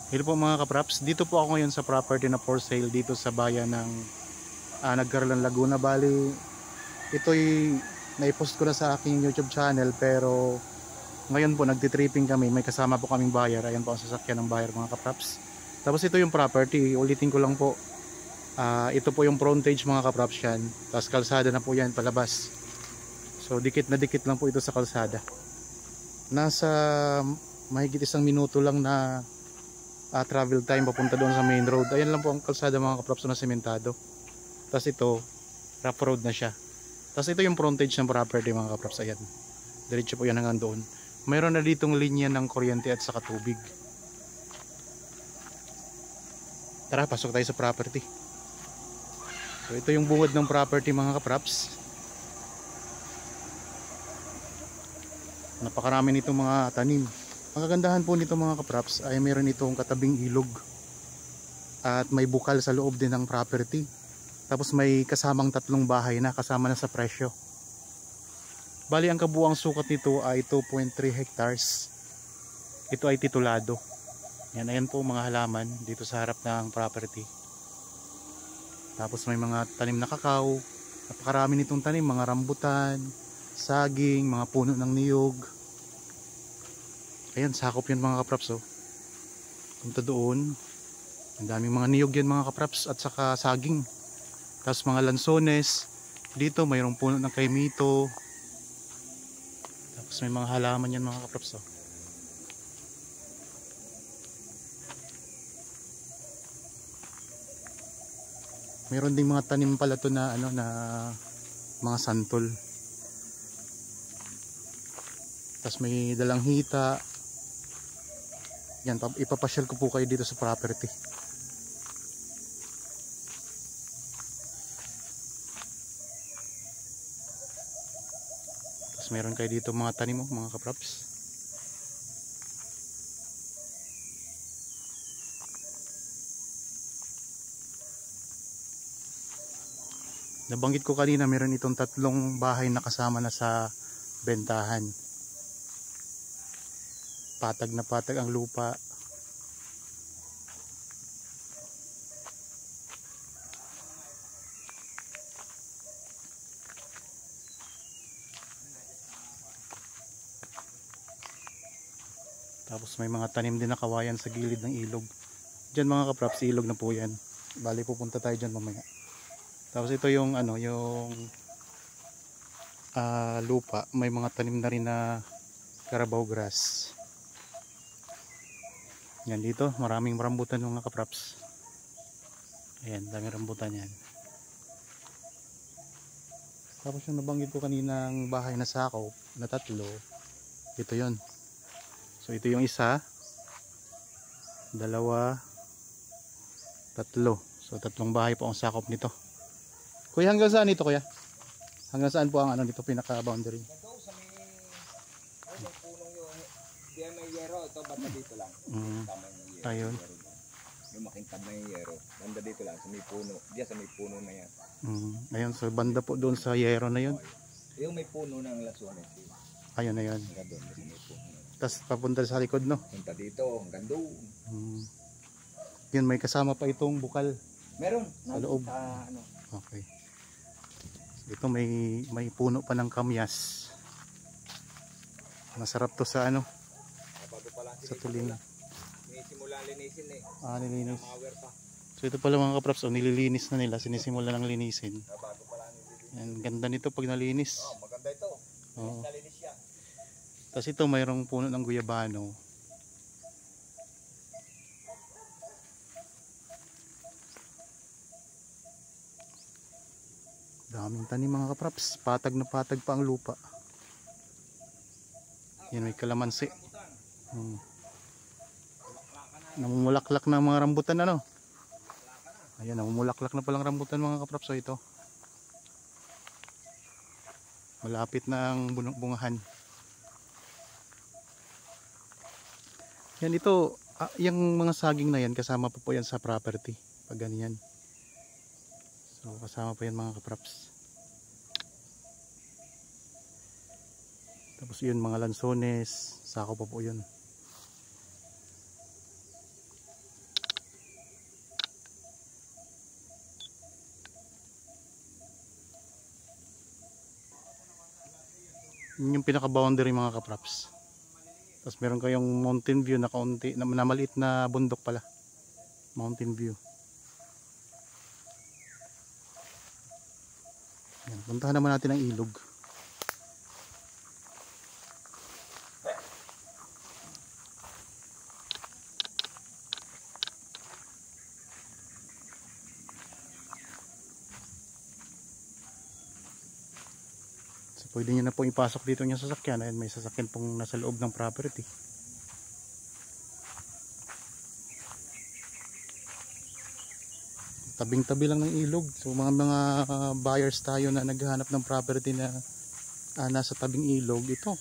Hello po mga kapraps, dito po ako ngayon sa property na for sale dito sa bayan ng Nagcarlan, Laguna. Bali, ito'y naipost ko na sa aking YouTube channel, pero ngayon po nagtitripping kami, may kasama po kaming buyer. Ayan po ang sasakyan ng buyer mga kapraps. Tapos ito yung property, ulitin ko lang po, ito po yung frontage mga kapraps yan. Tapos kalsada na po yan palabas. So dikit na dikit lang po ito sa kalsada. Nasa mahigit 1 minuto lang na travel time papunta doon sa main road. Ayan lang po ang kalsada mga kaprops na sementado. Tapos ito rough road na siya. Tapos ito yung frontage ng property mga kaprops. Ayan, diretso po yan hanggang doon. Mayroon na ditong linya ng kuryente at saka tubig. Tara, pasok tayo sa property. So ito yung bungod ng property mga kaprops. Napakarami nitong mga tanim. Ang kagandahan po nito mga kaprops ay mayroon itong katabing ilog at may bukal sa loob din ng property. Tapos may kasamang 3 bahay na kasama na sa presyo. Bali ang kabuang sukat nito ay 2.3 hectares. Ito ay titulado. Yan, ayan po mga halaman dito sa harap ng property. Tapos may mga tanim na kakao. Napakarami nitong tanim, mga rambutan, saging, mga puno ng niyog. Ayan, sakop yan mga kapraps oh. Punta doon. Ang daming mga niyog yan mga kapraps at saka saging. Tapos mga lansones. Dito mayroong puno ng kaimito. Tapos may mga halaman yan mga kapraps oh. Mayroon ding mga tanim pala to na ano na mga santol. Tapos may dalang hita. Yan, ipapasyal ko po kayo dito sa property. Tapos meron kayo dito mga tanim mo, mga kaprops. Nabanggit ko kanina meron itong 3 bahay na kasama na sa bentahan. Patag na patag ang lupa. Tapos may mga tanim din na kawayan sa gilid ng ilog. Diyan mga kaprops, ilog na po yan. Bali pupunta tayo dyan mamaya. Tapos ito yung ano, yung lupa. May mga tanim na rin na Carabao grass. Yan, dito maraming rambutan mga kaprops. Ayan, daming rambutan yan. Tapos yung nabanggit ko kaninang bahay na sakop na 3, ito yon. So ito yung isa, 2, 3. So 3 bahay po ang sakop nito. Kuya, hanggang saan ito kuya? Hanggang saan po ang ano nito, pinaka boundary? Ito sa may yung punong yung diyan may yero, ito banda dito lang. Tama yung yero. Ayun. Yung makintab na yung yero. Banda dito lang sa may puno. Diyan sa may puno na yan. Ayun, so banda po doon sa yero na yun. Yung may puno ng lasunes. Ayun na yun. Hanggang doon sa may puno. Tapos papunta sa likod no? Punta dito, hanggang doon. Yun, may kasama pa itong bukal. Meron. Sa loob. Ano. Okay. Ito may puno pa ng kamyas. Masarap to sa ano? Bago pa lang sa tuling. Sinisimulan linisin eh. Nilinis. Power pa. So ito pala mga kaprops, nililinis na nila, sinisimula ng linisin. Bago pa lang nililinis. Ang ganda nito pag nalinis. Maganda ito. Nalinis siya. Tapos ito mayroong puno ng guyabano. Daming tanim mga kaprops, patag na patag pa ang lupa. Yan, may kalamansi. Namumulaklak na mga rambutan ano. Ayan, namumulaklak na palang rambutan mga kaprops. So ito, malapit na ang bungahan. Yan, ito yung mga saging na yan kasama pa po yan sa property pag ganyan. So kasama pa yan mga kaprops. Tapos yun mga lansones, sako pa po yun. Yun yung pinaka-boundary mga kapraps. Tapos meron kayong mountain view na kaunti, na maliit na bundok pala. Mountain view. Yan, puntahan naman natin ang ilog. So pwede nyo na po ipasok dito yung sasakyan. Ayan, may sasakyan pong nasa loob ng property. Tabing-tabi lang ng ilog. So mga buyers tayo na naghahanap ng property na nasa tabing ilog, ito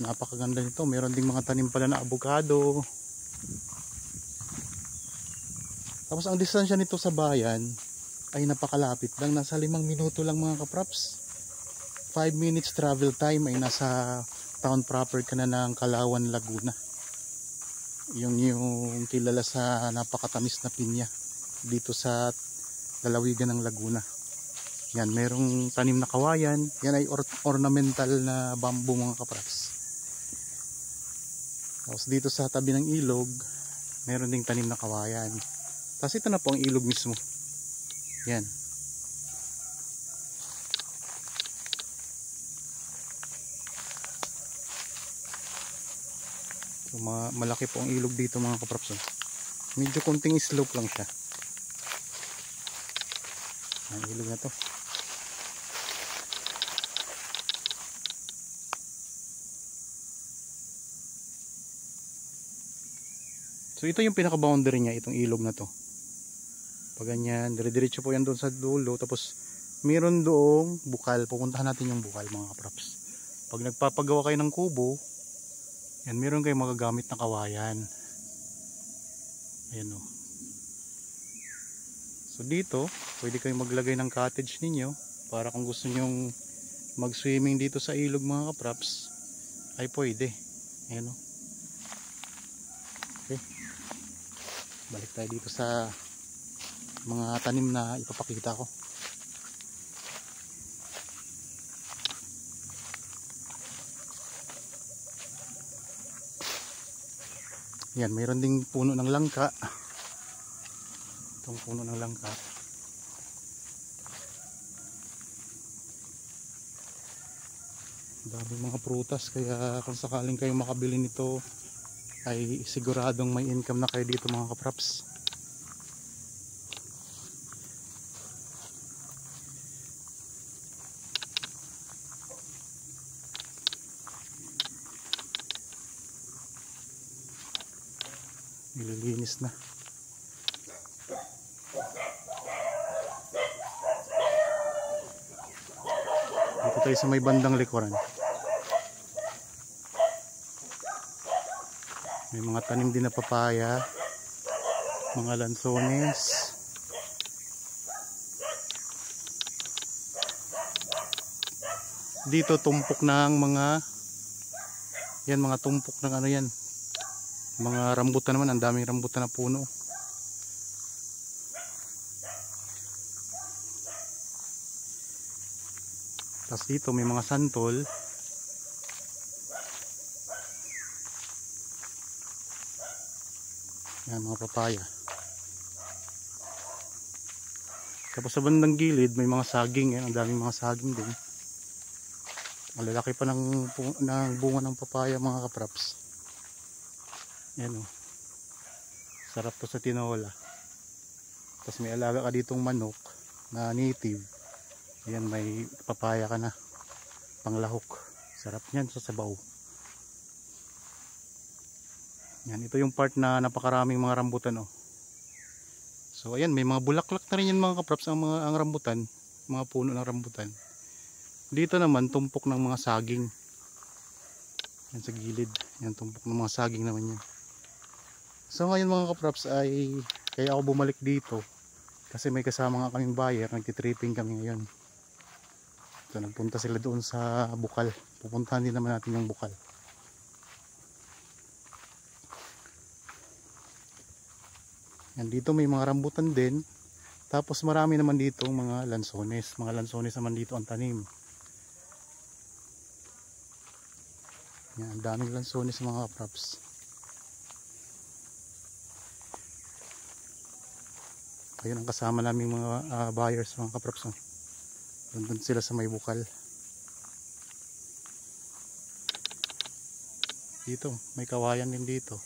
napakaganda nito. Meron ding mga tanim pala na avocado. Tapos ang distansya nito sa bayan ay napakalapit lang, nasa 5 minuto lang mga kapraps. 5 minutes travel time ay nasa town proper ka na ng Kalawan, Laguna. Yung kilala sa napakatamis na pinya dito sa lalawigan ng Laguna. Yan, merong tanim na kawayan. Yan ay ornamental na bamboo mga kapraps. Tapos dito sa tabi ng ilog meron ding tanim na kawayan. Tapos ito na po ang ilog mismo. Yan. So, malaki po ang ilog dito mga kapraps. Medyo konting slope lang siya. Ang ilog na to. So ito yung pinaka boundary niya, itong ilog na to. Pag ganyan, dire-diretso po yan doon sa dulo. Tapos mayroon doong bukal. Pupuntahan natin yung bukal mga kapraps. Pag nagpapagawa kayo ng kubo, yan, mayroon kayong magagamit na kawayan. Ayan o. So dito pwede kayong maglagay ng cottage ninyo para kung gusto nyong mag swimming dito sa ilog mga kapraps ay pwede. Ayan o. Okay, balik tayo dito sa mga tanim na ipapakita ko. Yan, mayroon ding puno ng langka. Itong puno ng langka. Dami mga prutas, kaya kung sakaling kayo makabili nito ay siguradong may income na kayo dito mga kapraps. Nililinis na. Dito tayo sa may bandang likuran. May mga tanim din na papaya, mga lansones. Dito tumpok ng mga yan, mga tumpok ng ano yan, mga rambutan naman. Ang daming rambutan na puno. Tapos dito may mga santol. Yan, mga papaya. Tapos sa bandang gilid may mga saging. Yan, ang daming mga saging din. Malalaki pa ng bunga ng papaya mga kapraps. Yan o. Sarap to sa tinola. Tapos may alaga ka ditong manok na native. Ayan, may papaya ka na panglahok. Sarap niyan sa sabaw. Yan, ito yung part na napakaraming mga rambutan oh. So ayan, may mga bulaklak na rin yan mga kapraps ang rambutan, mga puno ng rambutan. Dito naman tumpok ng mga saging. Yan sa gilid. Yan, tumpok ng mga saging naman yan. So ngayon mga kapraps ay kaya ako bumalik dito kasi may kasama nga kaming buyer, nagtitripping kami ngayon. So nagpunta sila doon sa bukal. Pupuntahan din naman natin yung bukal. Yan, dito may mga rambutan din. Tapos marami naman dito mga lansones. Mga lansones naman dito ang tanim. Yan, ang daming lansones mga kapraps. Ayun ang kasama naming mga buyers mga kapraps. Oh. Doon sila sa may bukal. Dito, may kawayan din dito.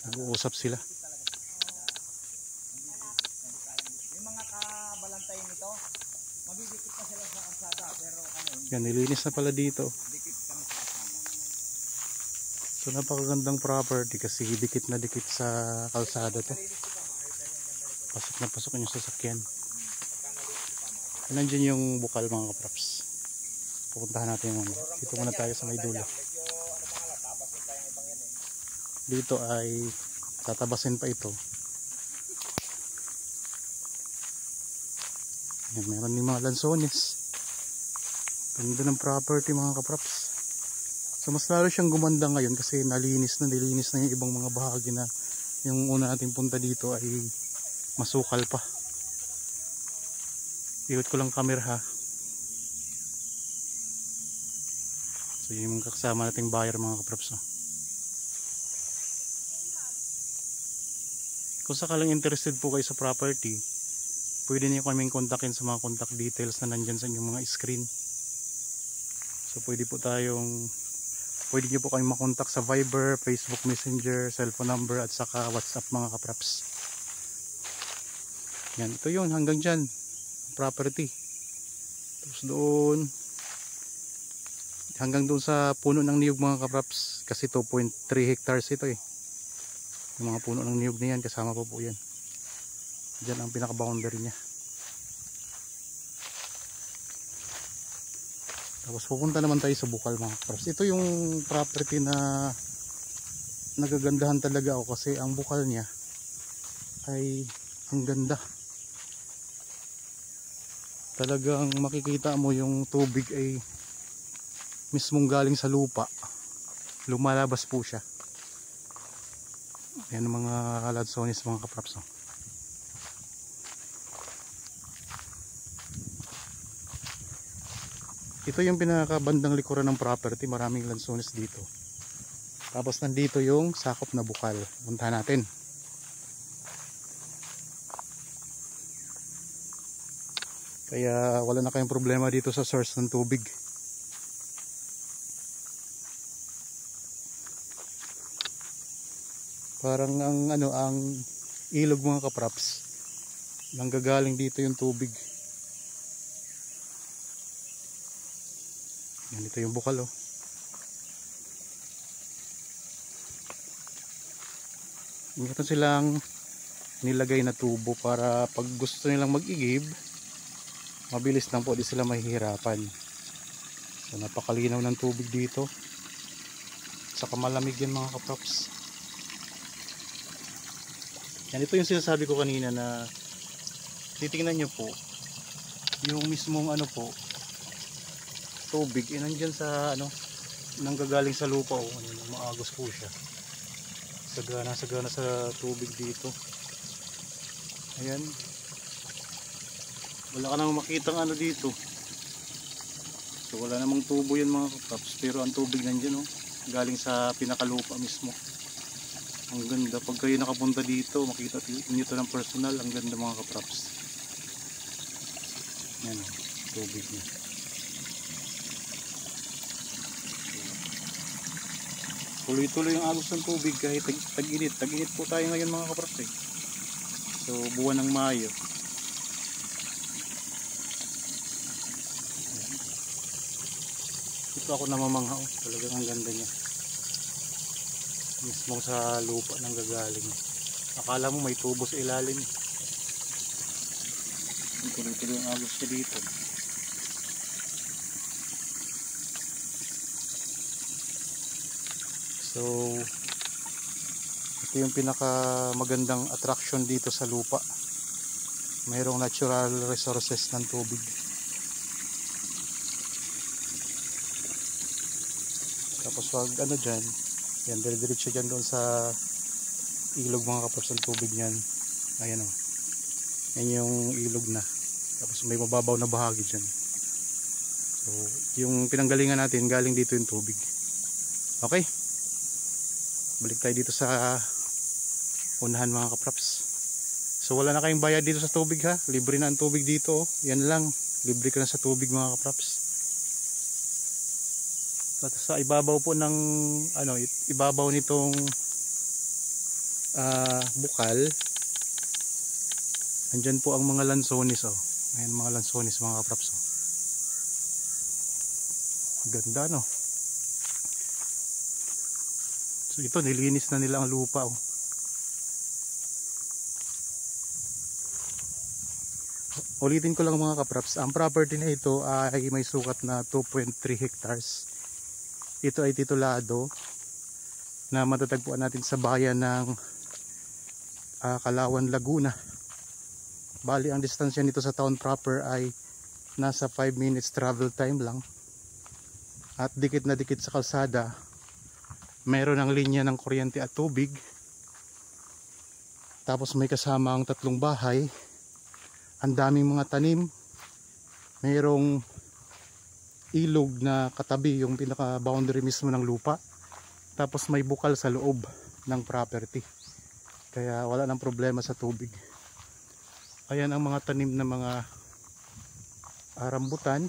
Nag-uusap sila. Yung mga kabalantay nito, magdidikit pa sila sa kalsada, pero Yan, nilinis na pala dito. dikit kami sa kalsada. So napakagandang property kasi dikit na dikit sa kalsada to. Pasok na pasok yung sasakyan. Nandiyan yung bukal mga kapraps. Pupuntahan natin yung dito muna tayo sa may dulo. Dito ay tatabasin pa ito. Yan, meron din mga lansones. Ganda ng property mga kapraps. So mas lalo siyang gumanda ngayon kasi nilinis na yung ibang mga bahagi na yung una nating punta dito ay masukal pa. Iwit ko lang camera ha. So yung kasama nating buyer mga kapraps. Kung sakalang interested po kayo sa property, pwede niyo kaming kontakin sa mga contact details na nandyan sa inyong mga screen. So pwede niyo po kaming makontak sa Viber, Facebook Messenger, cellphone number at saka WhatsApp mga kapraps. Yan, ito yun hanggang dyan property. Tapos doon hanggang doon sa puno ng niyog mga kapraps kasi 2.3 hectares ito eh. Yung mga puno ng niyog na yan kasama po yan. Diyan ang pinaka boundary niya. Tapos pupunta naman tayo sa bukal mga kapraps. Ito yung property na nagagandahan talaga ako kasi ang bukal niya ay ang ganda. Talagang makikita mo yung tubig ay mismong galing sa lupa. Lumalabas po siya. Ayan ang mga lansones mga kapraps. Ito yung pinakabandang likuran ng property. Maraming lansones dito. Tapos nandito yung sakop na bukal. Puntahan natin. Kaya wala na kayong problema dito sa source ng tubig. Parang ang ilog mga kapraps. Nanggagaling dito yung tubig. Yan, ito yung bukal oh. Meron silang nilagay na tubo para pag gusto nilang mag-igib, mabilis lang po, di sila mahihirapan. So napakalinaw ng tubig dito. Saka malamig yan mga kapraps. Yan, ito yung sinasabi ko kanina na titingnan nyo po yung mismong tubig nandyan sa nanggagaling sa lupa oh. Maagos po siya. Sagana sa tubig dito. Ayan. Wala ka nang makitang dito. So wala namang tubo yan mga kapraps, pero ang tubig nandyan oh, galing sa pinakalupa mismo. Ang ganda. Pag kayo nakapunta dito, makita niyo ito ng personal. Ang ganda mga kapraps. Yan o, tubig niya. Tuloy-tuloy yung agos ng tubig kahit tag-init. Tag-init po tayo ngayon mga kapraps eh. So buwan ng Mayo. Ito ako namamangha oh. Talagang ang ganda niya. Mismo sa lupa nang gagaling. Akala mo may tubo sa ilalim. Tuloy-tuloy yung agos niya dito. So ito yung pinaka magandang attraction dito sa lupa. Mayroong natural resources ng tubig. Tapos wag dyan, yan, dire-diretso dyan doon sa ilog mga kapraps ang tubig niyan. Ayan o. Yan yung ilog na. Tapos may mababaw na bahagi dyan. So, yung pinanggalingan natin, galing dito yung tubig. Okay. Balik tayo dito sa unahan mga kapraps. So wala na kayong bayad dito sa tubig ha. Libre na ang tubig dito. Yan lang. Libre ka na sa tubig mga kapraps. At sa ibabaw po ng ibabaw nitong bukal, andyan po ang mga lansones oh. Ayan mga lansones mga kapraps oh. Ganda no. So ito nilinis na nila ang lupa oh. Ulitin ko lang mga kapraps, ang property na ito ay may sukat na 2.3 hectares. Ito ay titulado na matatagpuan natin sa bayan ng Kalawan, Laguna. Bali ang distansya nito sa town proper ay nasa 5 minutes travel time lang. At dikit na dikit sa kalsada, meron ang linya ng kuryente at tubig. Tapos may kasama ang 3 bahay. Ang daming mga tanim. Mayroong ilog na katabi yung pinaka boundary mismo ng lupa. Tapos may bukal sa loob ng property. Kaya wala nang problema sa tubig. Ayan ang mga tanim na mga rambutan.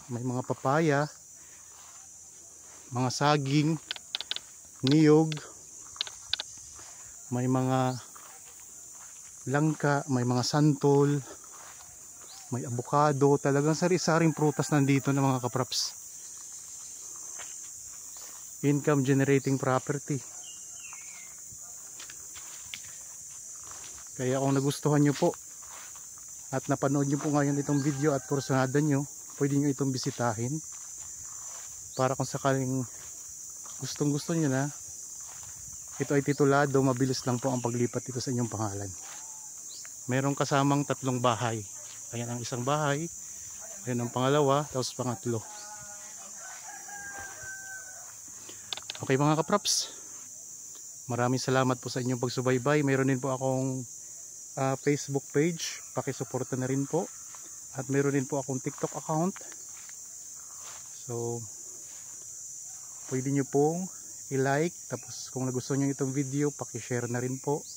May mga papaya, mga saging, niyog, may mga langka, may mga santol, may avocado, talagang sari-saring prutas nandito na mga kapraps. Income generating property. Kaya kung nagustuhan nyo po at napanood nyo po ngayon itong video at kursunadan nyo, pwede nyo itong bisitahin para kung sakaling gustong gusto nyo na, ito ay titulado, mabilis lang po ang paglipat dito sa inyong pangalan. Merong kasamang 3 bahay. Ayan ang isang bahay, ayan ang pangalawa, tapos pangatlo. Okay mga kapraps, maraming salamat po sa inyong pagsubaybay. Mayroon din po akong Facebook page, pakisuporta na rin po. At mayroon din po akong TikTok account. So pwede nyo pong i-like, tapos kung nagustuhan nyo itong video, pakishare na rin po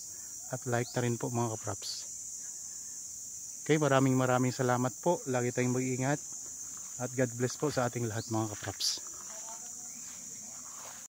at like na rin po mga kapraps. Okay, maraming salamat po. Lagi tayong mag-iingat at God bless po sa ating lahat mga kapraps.